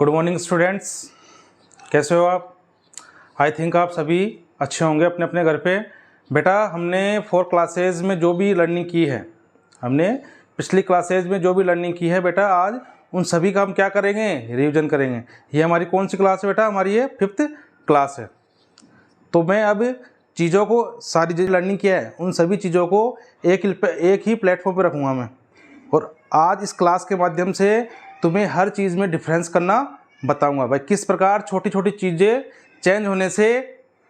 Good morning students, कैसे हो आप? आई थिंक आप सभी अच्छे होंगे अपने अपने घर पे। बेटा, हमने 4 क्लासेज में जो भी लर्निंग की है, हमने पिछली क्लासेज में जो भी लर्निंग की है बेटा, आज उन सभी का हम क्या करेंगे? रिवीजन करेंगे। ये हमारी कौन सी क्लास है बेटा? हमारी ये 5th क्लास है। तो मैं अब चीज़ों को, सारी जो लर्निंग किया है उन सभी चीज़ों को एक ही प्लेटफॉर्म पर रखूँगा मैं, और आज इस क्लास के माध्यम से तुम्हें हर चीज़ में डिफरेंस करना बताऊंगा। भाई, किस प्रकार छोटी छोटी चीज़ें चेंज होने से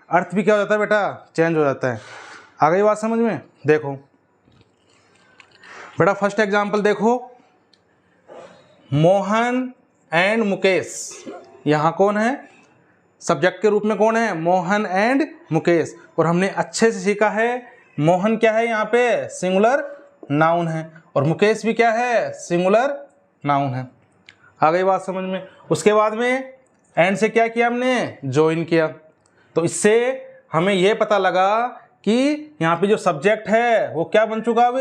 अर्थ भी क्या हो जाता है बेटा? चेंज हो जाता है। आ गई बात समझ में? देखो बेटा, फर्स्ट एग्जांपल देखो, मोहन एंड मुकेश। यहाँ कौन है? सब्जेक्ट के रूप में कौन है? मोहन एंड मुकेश। और हमने अच्छे से सीखा है, मोहन क्या है? यहाँ पे सिंगुलर नाउन है, और मुकेश भी क्या है? सिंगुलर नाउन है। आ गई बात समझ में? उसके बाद में एंड से क्या किया हमने? ज्वाइन किया। तो इससे हमें यह पता लगा कि यहाँ पे जो सब्जेक्ट है वो क्या बन चुका? अब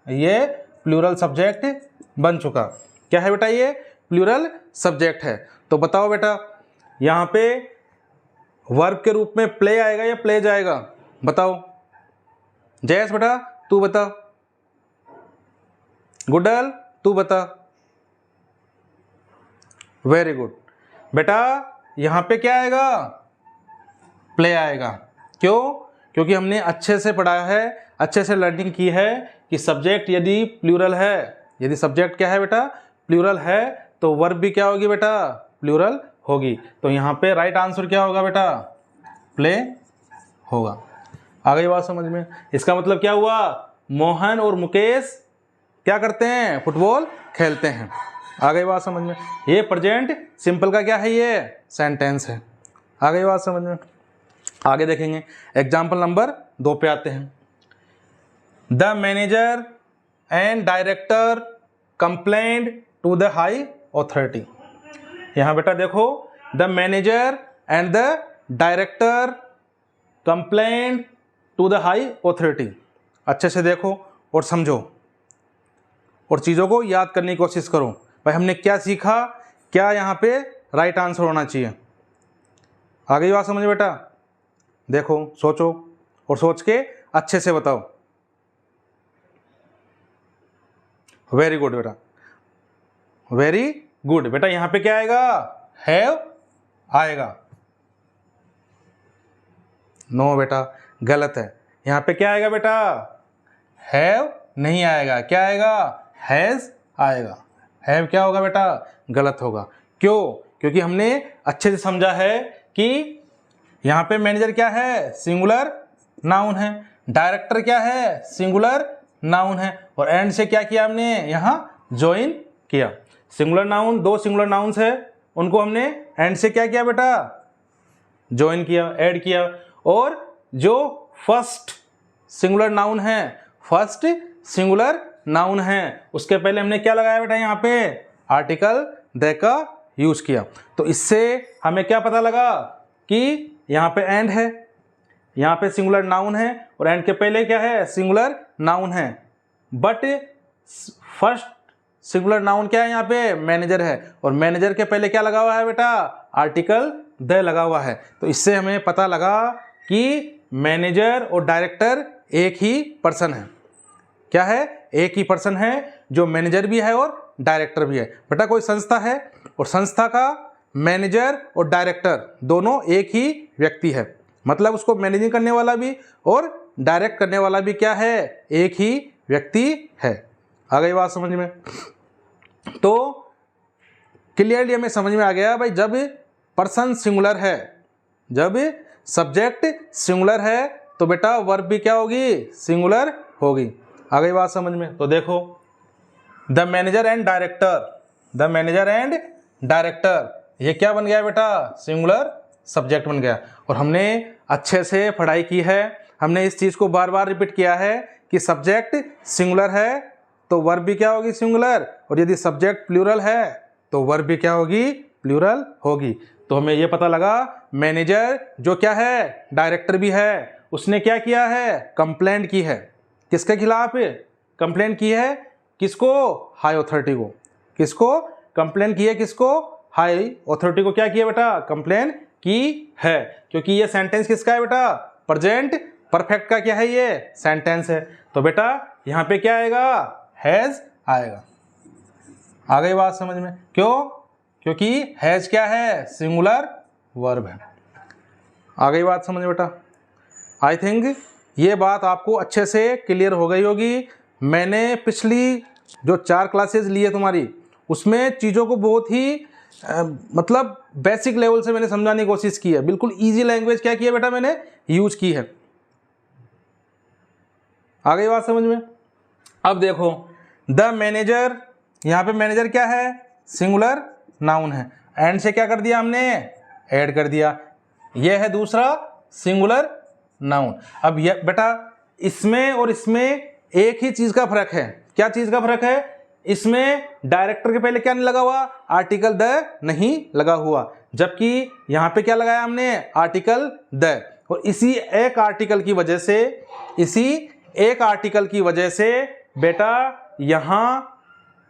ये प्लूरल सब्जेक्ट बन चुका। क्या है बेटा? ये प्लूरल सब्जेक्ट है। तो बताओ बेटा, यहाँ पे वर्ब के रूप में प्ले आएगा या प्ले जाएगा? बताओ जयेश बेटा, तू बता। गुडल, तू बता। वेरी गुड बेटा, यहां पे क्या आएगा? प्ले आएगा। क्यों? क्योंकि हमने अच्छे से पढ़ा है, अच्छे से लर्निंग की है कि सब्जेक्ट यदि प्लूरल है, यदि सब्जेक्ट क्या है बेटा? प्लूरल है, तो वर्ब भी क्या होगी बेटा? प्लूरल होगी। तो यहां पे राइट आंसर क्या होगा बेटा? प्ले होगा। आ गई बात समझ में? इसका मतलब क्या हुआ? मोहन और मुकेश क्या करते हैं? फुटबॉल खेलते हैं। आ गई बात समझ में? ये प्रेजेंट सिंपल का क्या है? ये सेंटेंस है। आ गई बात समझ में? आगे देखेंगे, एग्जाम्पल नंबर 2 पे आते हैं। The manager and director complained to the high authority. यहां बेटा देखो, the manager and the director complained to the high authority. अच्छे से देखो और समझो और चीज़ों को याद करने की कोशिश करो। भाई, हमने क्या सीखा? क्या यहाँ पे राइट आंसर होना चाहिए? आ गई बात समझ बेटा? देखो, सोचो और सोच के अच्छे से बताओ। वेरी गुड बेटा, वेरी गुड बेटा। यहाँ पे क्या आएगा? हैव आएगा। नो बेटा, गलत है। यहाँ पे क्या आएगा बेटा? हैव नहीं आएगा। क्या आएगा? हैज आएगा। हैव क्या होगा बेटा? गलत होगा। क्यों? क्योंकि हमने अच्छे से समझा है कि यहाँ पे मैनेजर क्या है? सिंगुलर नाउन है। डायरेक्टर क्या है? सिंगुलर नाउन है। और एंड से क्या किया हमने? यहाँ ज्वाइन किया। सिंगुलर नाउन, 2 सिंगुलर नाउन्स है, उनको हमने एंड से क्या किया बेटा? ज्वाइन किया, ऐड किया। और जो फर्स्ट सिंगुलर नाउन है, फर्स्ट सिंगुलर नाउन है, उसके पहले हमने क्या लगाया बेटा? यहाँ पे आर्टिकल द का यूज किया। तो इससे हमें क्या पता लगा कि यहाँ पे एंड है, यहाँ पे सिंगुलर नाउन है, और एंड के पहले क्या है? सिंगुलर नाउन है। बट फर्स्ट सिंगुलर नाउन क्या है? यहाँ पे मैनेजर है, और मैनेजर के पहले क्या लगा हुआ है बेटा? आर्टिकल द लगा हुआ है। तो इससे हमें पता लगा कि मैनेजर और डायरेक्टर एक ही पर्सन है। क्या है? एक ही पर्सन है, जो मैनेजर भी है और डायरेक्टर भी है। बेटा, कोई संस्था है और संस्था का मैनेजर और डायरेक्टर दोनों एक ही व्यक्ति है, मतलब उसको मैनेजिंग करने वाला भी और डायरेक्ट करने वाला भी क्या है? एक ही व्यक्ति है। आ गई बात समझ में? तो क्लियरली हमें समझ में आ गया भाई, जब पर्सन सिंगुलर है, जब सब्जेक्ट सिंगुलर है, तो बेटा वर्ब भी क्या होगी? सिंगुलर होगी। आ गई बात समझ में? तो देखो, the manager and director, the manager and director, ये क्या बन गया बेटा? सिंगुलर सब्जेक्ट बन गया। और हमने अच्छे से पढ़ाई की है, हमने इस चीज़ को बार बार रिपीट किया है कि सब्जेक्ट सिंगुलर है तो वर्ब भी क्या होगी? सिंगुलर। और यदि सब्जेक्ट प्लूरल है तो वर्ब भी क्या होगी? प्लूरल होगी। तो हमें ये पता लगा, मैनेजर जो क्या है? डायरेक्टर भी है, उसने क्या किया है? कंप्लेंट की है। किसके खिलाफ कंप्लेंट की है? किसको? हाई अथॉरिटी को। किसको कंप्लेंट की है? किसको? हाई अथॉरिटी को क्या किया बेटा, कंप्लेन की है, क्योंकि ये सेंटेंस किसका है बेटा, प्रेजेंट परफेक्ट का क्या है, ये सेंटेंस है। तो बेटा यहाँ पे क्या आएगा, हैज आएगा। आ गई बात समझ में? क्यों? क्योंकि हैज क्या है, सिंगुलर वर्ब है। आ गई बात समझ में बेटा? आई थिंक ये बात आपको अच्छे से क्लियर हो गई होगी। मैंने पिछली जो 4 क्लासेस ली है तुम्हारी, उसमें चीज़ों को बहुत ही मतलब बेसिक लेवल से मैंने समझाने की कोशिश की है। बिल्कुल इजी लैंग्वेज क्या की है बेटा, मैंने यूज की है। आ गई बात समझ में? अब देखो द मैनेजर, यहाँ पे मैनेजर क्या है, सिंगुलर नाउन है। एंड से क्या कर दिया हमने, ऐड कर दिया। यह है दूसरा सिंगुलर नाउन। अब ये बेटा इसमें और इसमें एक ही चीज का फर्क है। क्या चीज का फर्क है? इसमें डायरेक्टर के पहले क्या नहीं लगा हुआ, आर्टिकल द नहीं लगा हुआ, जबकि यहाँ पे क्या लगाया हमने, आर्टिकल द। और इसी एक आर्टिकल की वजह से बेटा यहाँ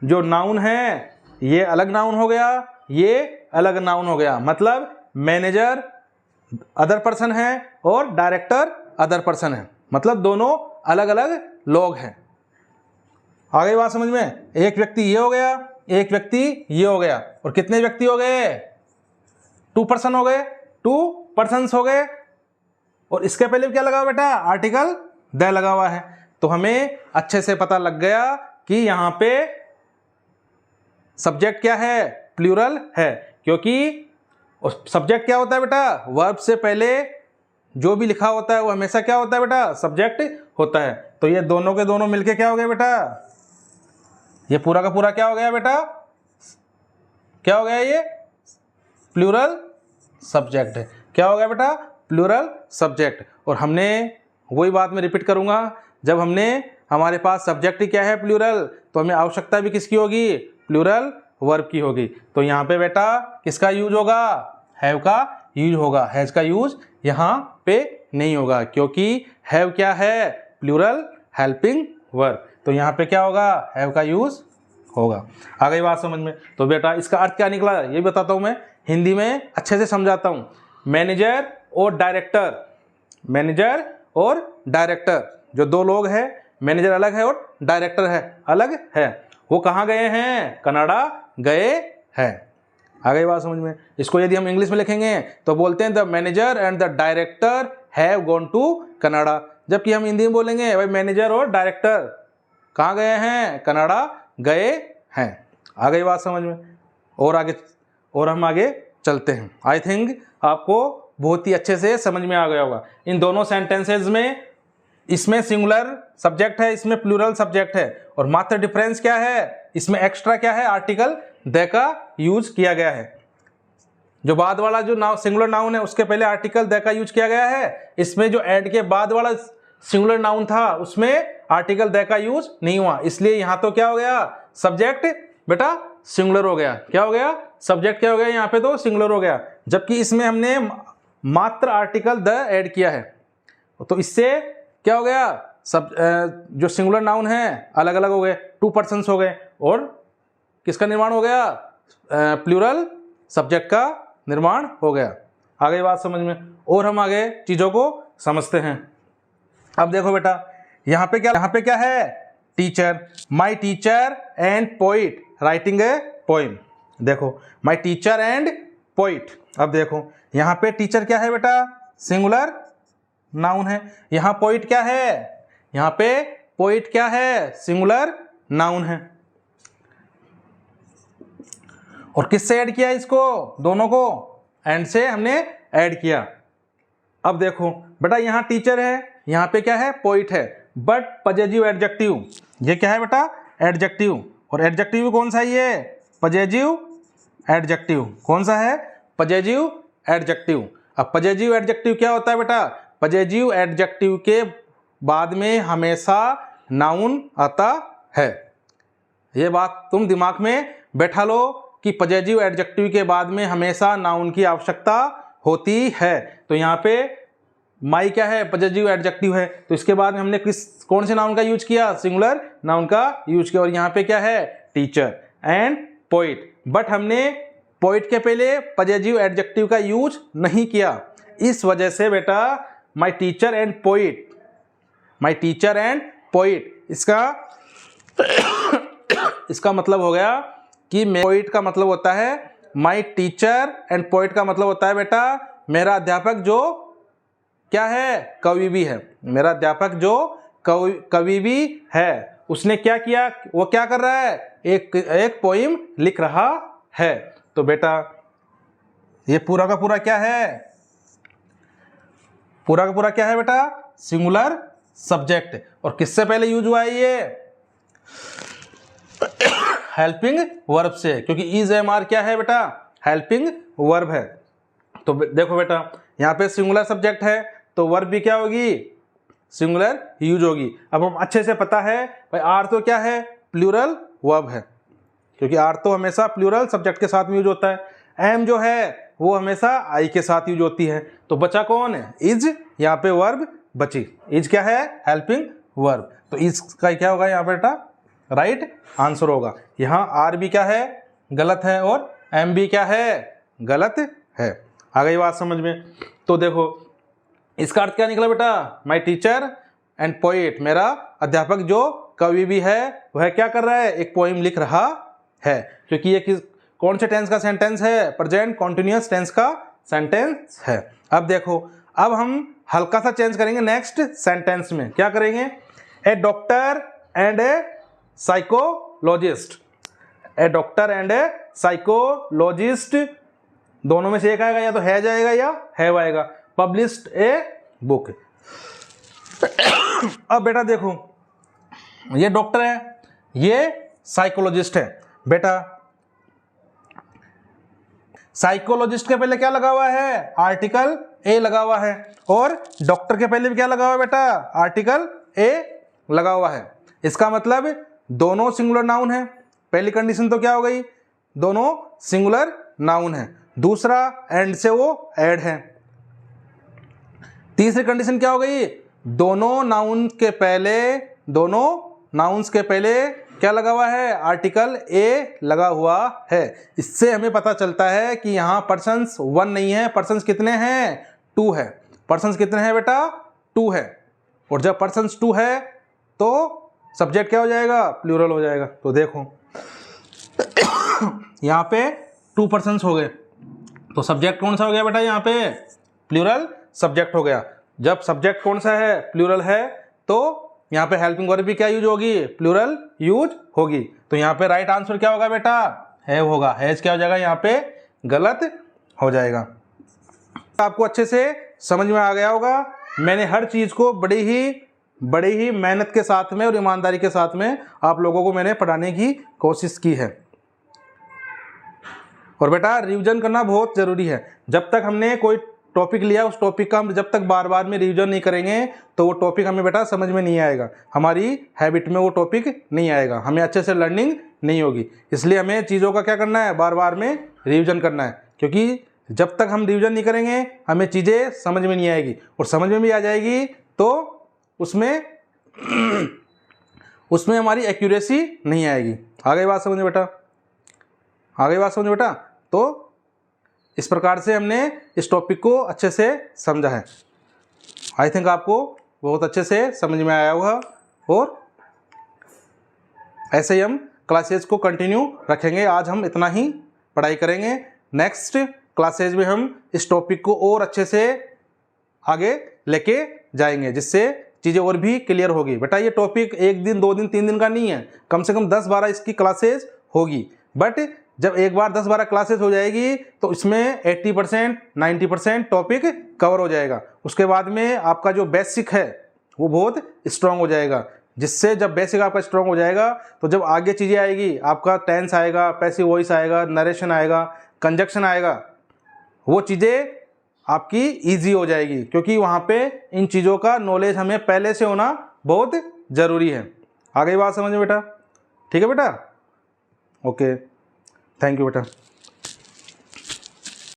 जो नाउन है ये अलग नाउन हो गया, ये अलग नाउन हो गया। मतलब मैनेजर अदर पर्सन है और डायरेक्टर अदर पर्सन है, मतलब दोनों अलग अलग लोग हैं। आ गई बात समझ में? एक व्यक्ति ये हो गया, एक व्यक्ति ये हो गया, और कितने व्यक्ति हो गए, 2 पर्सन हो गए, 2 पर्सन्स हो गए। और इसके पहले क्या लगा हुआ बेटा, आर्टिकल द लगा हुआ है। तो हमें अच्छे से पता लग गया कि यहाँ पे सब्जेक्ट क्या है, प्लूरल है। क्योंकि सब्जेक्ट क्या होता है बेटा, वर्ब से पहले जो भी लिखा होता है वो हमेशा क्या होता है बेटा, सब्जेक्ट होता है। तो ये दोनों के दोनों मिलके क्या हो गया बेटा, ये पूरा का पूरा क्या हो गया बेटा, क्या हो गया, ये प्लूरल सब्जेक्ट है। क्या हो गया बेटा, प्लूरल सब्जेक्ट। और हमने वही बात मैं रिपीट करूंगा, जब हमारे पास सब्जेक्ट ही क्या है, प्लूरल, तो हमें आवश्यकता भी किसकी होगी, प्लूरल वर्ब की होगी। तो यहाँ पे बेटा किसका यूज होगा, हैव का यूज होगा, हैज का यूज यहाँ पे नहीं होगा, क्योंकि हैव क्या है, प्लूरल हेल्पिंग वर्ब। तो यहाँ पे क्या होगा, हैव का यूज होगा। आ गई बात समझ में? तो बेटा इसका अर्थ क्या निकला ये बताता हूँ मैं, हिंदी में अच्छे से समझाता हूँ। मैनेजर और डायरेक्टर जो 2 लोग हैं, मैनेजर अलग है और डायरेक्टर है अलग है, वो कहाँ गए हैं, कनाडा गए हैं। आ गई बात समझ में? इसको यदि हम इंग्लिश में लिखेंगे तो बोलते हैं the manager and the director have gone to Canada. जबकि हम हिंदी में बोलेंगे भाई मैनेजर और डायरेक्टर कहाँ गए हैं, कनाडा गए हैं। आ गई बात समझ में? और हम आगे चलते हैं। आई थिंक आपको बहुत ही अच्छे से समझ में आ गया होगा। इन दोनों सेंटेंसेज में इसमें सिंगुलर सब्जेक्ट है, इसमें प्लूरल सब्जेक्ट है, और मात्र डिफरेंस क्या है, इसमें एक्स्ट्रा क्या है, आर्टिकल द का यूज किया गया है। जो बाद वाला जो सिंगुलर नाउन है उसके पहले आर्टिकल द का यूज किया गया है। इसमें जो ऐड के बाद वाला सिंगुलर नाउन था उसमें आर्टिकल द का यूज नहीं हुआ, इसलिए यहां तो क्या हो गया, सब्जेक्ट बेटा सिंगुलर हो गया। क्या हो गया, सब्जेक्ट क्या हो गया, यहाँ पे तो सिंगुलर हो गया, जबकि इसमें हमने मात्र आर्टिकल द ऐड किया है। तो इससे क्या हो गया, जो सिंगुलर नाउन है अलग अलग हो गए, 2 पर्सन्स हो गए, और किसका निर्माण हो गया, प्लूरल सब्जेक्ट का निर्माण हो गया। आ गई बात समझ में? और हम आगे चीजों को समझते हैं। अब देखो बेटा यहाँ पे क्या है, teacher, my teacher and poet writing a poem. देखो माई टीचर एंड पोइट। अब देखो यहाँ पे टीचर क्या है बेटा, सिंगुलर नाउन है। यहाँ पोइट क्या है, यहाँ पे पोइट क्या है, सिंगुलर नाउन है। और किससे ऐड किया इसको, दोनों को एंड से हमने ऐड किया। अब देखो बेटा यहाँ टीचर है, यहाँ पे क्या है, पोइट है, बट पजेसिव एडजेक्टिव, ये क्या है बेटा, एडजेक्टिव। और एडजेक्टिव कौन सा है, ये पजेसिव एडजेक्टिव। कौन सा है, पजेसिव एडजेक्टिव। अब पजेसिव एडजेक्टिव क्या होता है बेटा, पजेसिव एडजेक्टिव के बाद में हमेशा नाउन आता है। ये बात तुम दिमाग में बैठा लो कि पजेसिव एडजेक्टिव के बाद में हमेशा नाउन की आवश्यकता होती है। तो यहाँ पे माई क्या है, पजेसिव एडजेक्टिव है, तो इसके बाद में हमने कौन से नाउन का यूज किया, सिंगुलर नाउन का यूज किया। और यहाँ पे क्या है, टीचर एंड पोइट, बट हमने पोइट के पहले पजेसिव एडजेक्टिव का यूज नहीं किया, इस वजह से बेटा my teacher and poet, my teacher and poet, इसका मतलब हो गया कि पोइट का मतलब होता है माई टीचर एंड पोइट का मतलब होता है बेटा मेरा अध्यापक जो क्या है, कवि भी है। मेरा अध्यापक जो कवि भी है, उसने क्या किया, वो क्या कर रहा है, एक पोइम लिख रहा है। तो बेटा ये पूरा का पूरा क्या है, पूरा का पूरा क्या है बेटा, सिंगुलर सब्जेक्ट। और किससे पहले यूज हुआ है ये, हेल्पिंग वर्ब से, क्योंकि इज एम आर क्या है बेटा, हेल्पिंग वर्ब है। तो देखो बेटा यहाँ पे सिंगुलर सब्जेक्ट है तो वर्ब भी क्या होगी, सिंगुलर यूज होगी। अब हम अच्छे से पता है भाई आर तो क्या है, प्लूरल वर्ब है, क्योंकि आर तो हमेशा प्लूरल सब्जेक्ट के साथ में यूज होता है। एम जो है वो हमेशा आई के साथ यूज होती है। तो बचा कौन है, इज, यहाँ पे वर्ब बची, इज क्या है, हेल्पिंग वर्ब। तो इज का क्या होगा यहाँ पे बेटा, राइट आंसर होगा। यहाँ आर भी क्या है, गलत है, और एम भी क्या है, गलत है। आ गई बात समझ में। तो देखो इसका अर्थ क्या निकला बेटा, माई टीचर एंड पोइट, मेरा अध्यापक जो कवि भी है वह क्या कर रहा है, एक पोइम लिख रहा है। क्योंकि ये कौन से टेंस का सेंटेंस है, प्रेजेंट कॉन्टिन्यूअस टेंस का सेंटेंस है। अब देखो अब हम हल्का सा चेंज करेंगे नेक्स्ट सेंटेंस में। क्या करेंगे, a doctor and a psychologist, a doctor and a psychologist, दोनों में से एक आएगा, या तो है जाएगा या हैव आएगा। Published a book. अब बेटा देखो ये डॉक्टर है, ये साइकोलॉजिस्ट है। बेटा साइकोलॉजिस्ट के पहले क्या लगा हुआ है, आर्टिकल ए लगा हुआ है, और डॉक्टर के पहले भी क्या लगा हुआ है बेटा, आर्टिकल ए लगा हुआ है। इसका मतलब दोनों सिंगुलर नाउन है। पहली कंडीशन तो क्या हो गई, दोनों सिंगुलर नाउन है। दूसरा एंड से वो ऐड है। तीसरी कंडीशन क्या हो गई, दोनों नाउन्स के पहले क्या लगा हुआ है, आर्टिकल ए लगा हुआ है। इससे हमें पता चलता है कि यहाँ पर्सन्स 1 नहीं है, पर्सन्स कितने हैं, 2 है। पर्सन्स कितने हैं बेटा, 2 है। और जब पर्सन्स 2 है तो सब्जेक्ट क्या हो जाएगा, प्लूरल हो जाएगा। तो देखो यहाँ पे 2 पर्सन्स हो गए, तो सब्जेक्ट कौन सा हो गया बेटा, यहाँ पे प्लूरल सब्जेक्ट हो गया। जब सब्जेक्ट कौन सा है, प्लूरल है, तो यहाँ पे हेल्पिंग वर्ब भी क्या यूज होगी, प्लूरल यूज होगी। तो यहाँ पे राइट आंसर क्या होगा बेटा, हैव होगा। हैज क्या हो जाएगा, यहाँ पे गलत हो जाएगा। आपको अच्छे से समझ में आ गया होगा। मैंने हर चीज को बड़ी ही मेहनत के साथ में और ईमानदारी के साथ में आप लोगों को मैंने पढ़ाने की कोशिश की है। और बेटा रिवीजन करना बहुत जरूरी है। जब तक हमने कोई टॉपिक लिया, उस टॉपिक का हम जब तक बार बार में रिवीजन नहीं करेंगे तो वो टॉपिक हमें बेटा समझ में नहीं आएगा, हमारी हैबिट में वो टॉपिक नहीं आएगा, हमें अच्छे से लर्निंग नहीं होगी। इसलिए हमें चीज़ों का क्या करना है, बार बार में रिवीजन करना है। क्योंकि जब तक हम रिवीजन नहीं करेंगे हमें चीज़ें समझ में नहीं आएगी, और समझ में भी आ जाएगी तो उसमें हमारी एक्यूरेसी नहीं आएगी। आ गई बात समझ में बेटा, आ गई बात समझ में बेटा। तो इस प्रकार से हमने इस टॉपिक को अच्छे से समझा है। आई थिंक आपको बहुत अच्छे से समझ में आया होगा, और ऐसे ही हम क्लासेज को कंटिन्यू रखेंगे। आज हम इतना ही पढ़ाई करेंगे, नेक्स्ट क्लासेज में हम इस टॉपिक को और अच्छे से आगे लेके जाएंगे, जिससे चीज़ें और भी क्लियर होगी। बेटा ये टॉपिक 1 दिन 2 दिन 3 दिन का नहीं है, कम से कम 10-12 इसकी क्लासेज होगी। बट जब एक बार 10-12 क्लासेस हो जाएगी तो इसमें 80% 90% टॉपिक कवर हो जाएगा। उसके बाद में आपका जो बेसिक है वो बहुत स्ट्रांग हो जाएगा, जिससे जब बेसिक आपका स्ट्रांग हो जाएगा तो जब आगे चीज़ें आएगी, आपका टेंस आएगा, पैसिव वॉइस आएगा, नरेशन आएगा, कंजक्शन आएगा, वो चीज़ें आपकी ईजी हो जाएगी। क्योंकि वहाँ पे इन चीज़ों का नॉलेज हमें पहले से होना बहुत ज़रूरी है। आ गई बात समझ में बेटा, ठीक है बेटा, ओके, थैंक यू बेटा।